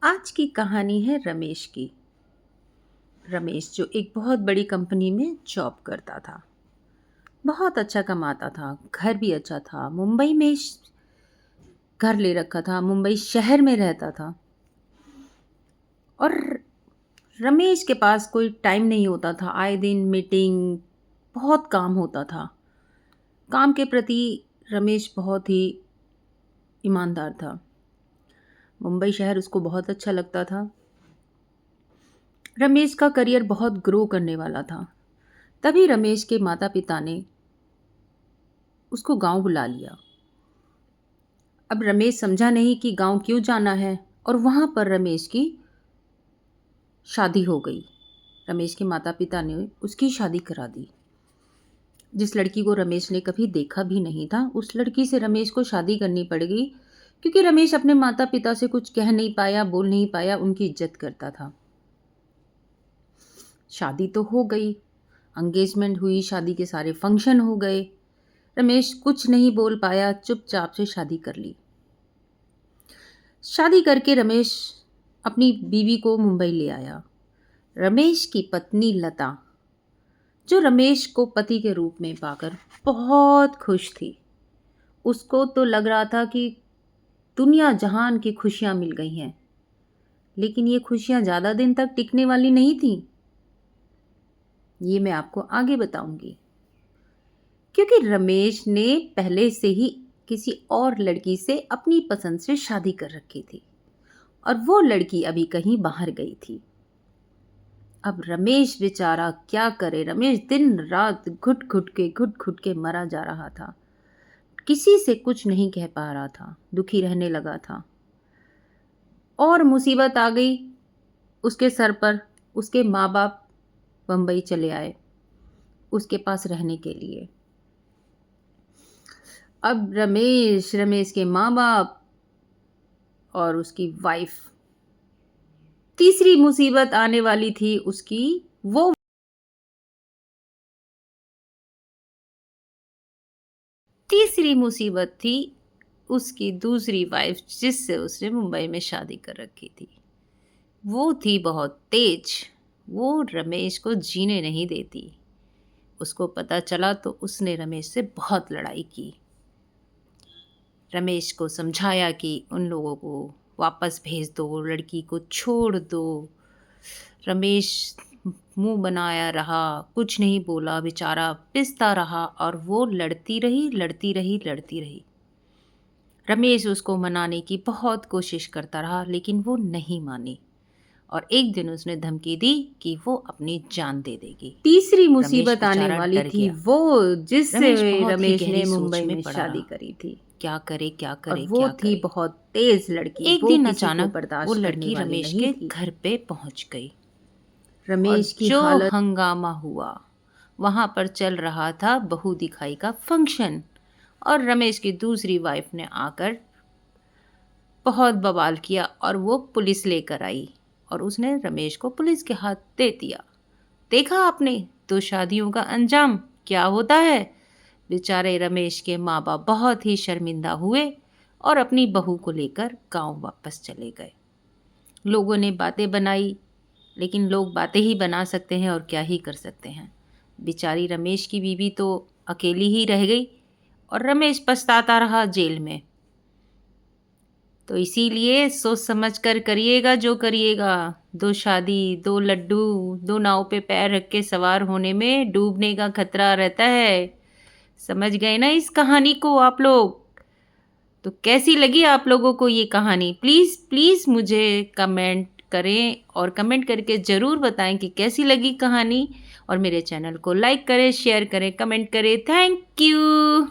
आज की कहानी है रमेश की। रमेश जो एक बहुत बड़ी कंपनी में जॉब करता था, बहुत अच्छा कमाता था, घर भी अच्छा था। मुंबई में घर ले रखा था, मुंबई शहर में रहता था। और रमेश के पास कोई टाइम नहीं होता था, आए दिन मीटिंग, बहुत काम होता था। काम के प्रति रमेश बहुत ही ईमानदार था। मुंबई शहर उसको बहुत अच्छा लगता था। रमेश का करियर बहुत ग्रो करने वाला था। तभी रमेश के माता पिता ने उसको गांव बुला लिया। अब रमेश समझा नहीं कि गांव क्यों जाना है, और वहां पर रमेश की शादी हो गई। रमेश के माता पिता ने उसकी शादी करा दी। जिस लड़की को रमेश ने कभी देखा भी नहीं था, उस लड़की से रमेश को शादी करनी पड़ गई, क्योंकि रमेश अपने माता पिता से कुछ कह नहीं पाया, बोल नहीं पाया, उनकी इज्जत करता था। शादी तो हो गई, एंगेजमेंट हुई, शादी के सारे फंक्शन हो गए। रमेश कुछ नहीं बोल पाया, चुपचाप से शादी कर ली। शादी करके रमेश अपनी बीवी को मुंबई ले आया। रमेश की पत्नी लता, जो रमेश को पति के रूप में पाकर बहुत खुश थी। उसको तो लग रहा था कि दुनिया जहान की खुशियां मिल गई हैं। लेकिन ये खुशियां ज़्यादा दिन तक टिकने वाली नहीं थी। ये मैं आपको आगे बताऊंगी, क्योंकि रमेश ने पहले से ही किसी और लड़की से अपनी पसंद से शादी कर रखी थी, और वो लड़की अभी कहीं बाहर गई थी। अब रमेश बेचारा क्या करे। रमेश दिन रात घुट घुट के मरा जा रहा था। किसी से कुछ नहीं कह पा रहा था, दुखी रहने लगा था। और मुसीबत आ गई उसके सर पर। उसके माँ बाप बम्बई चले आए उसके पास रहने के लिए। अब रमेश के माँ बाप और उसकी वाइफ, तीसरी मुसीबत आने वाली थी उसकी। वो तीसरी मुसीबत थी उसकी दूसरी वाइफ, जिससे उसने मुंबई में शादी कर रखी थी। वो थी बहुत तेज। वो रमेश को जीने नहीं देती। उसको पता चला तो उसने रमेश से बहुत लड़ाई की। रमेश को समझाया कि उन लोगों को वापस भेज दो, लड़की को छोड़ दो। रमेश मुंह बनाया रहा, कुछ नहीं बोला, बेचारा पिसता रहा, और वो लड़ती रही। रमेश उसको मनाने की बहुत कोशिश करता रहा, लेकिन वो नहीं मानी। और एक दिन उसने धमकी दी कि वो अपनी जान दे देगी। तीसरी मुसीबत आने वाली थी वो, जिससे रमेश ने मुंबई में शादी करी थी। क्या करे और वो थी बहुत तेज लड़की। एक दिन अचानक वो लड़की रमेश के घर पे पहुंच गई। रमेश की जो हंगामा हुआ, वहां पर चल रहा था बहू दिखाई का फंक्शन, और रमेश की दूसरी वाइफ ने आकर बहुत बवाल किया, और वो पुलिस लेकर आई, और उसने रमेश को पुलिस के हाथ दे दिया। देखा आपने तो शादियों का अंजाम क्या होता है। बेचारे रमेश के माँ बाप बहुत ही शर्मिंदा हुए और अपनी बहू को लेकर गांव वापस चले गए। लोगों ने बातें बनाई, लेकिन लोग बातें ही बना सकते हैं, और क्या ही कर सकते हैं। बेचारी रमेश की बीवी तो अकेली ही रह गई, और रमेश पछताता रहा जेल में। तो इसीलिए सोच समझ कर करिएगा जो करिएगा। दो शादी, दो लड्डू, दो नाव पे पैर रख के सवार होने में डूबने का खतरा रहता है। समझ गए ना इस कहानी को आप लोग? तो कैसी लगी आप लोगों को ये कहानी? प्लीज़ प्लीज़ मुझे कमेंट करें, और कमेंट करके ज़रूर बताएं कि कैसी लगी कहानी। और मेरे चैनल को लाइक करें, शेयर करें, कमेंट करें। Thank you.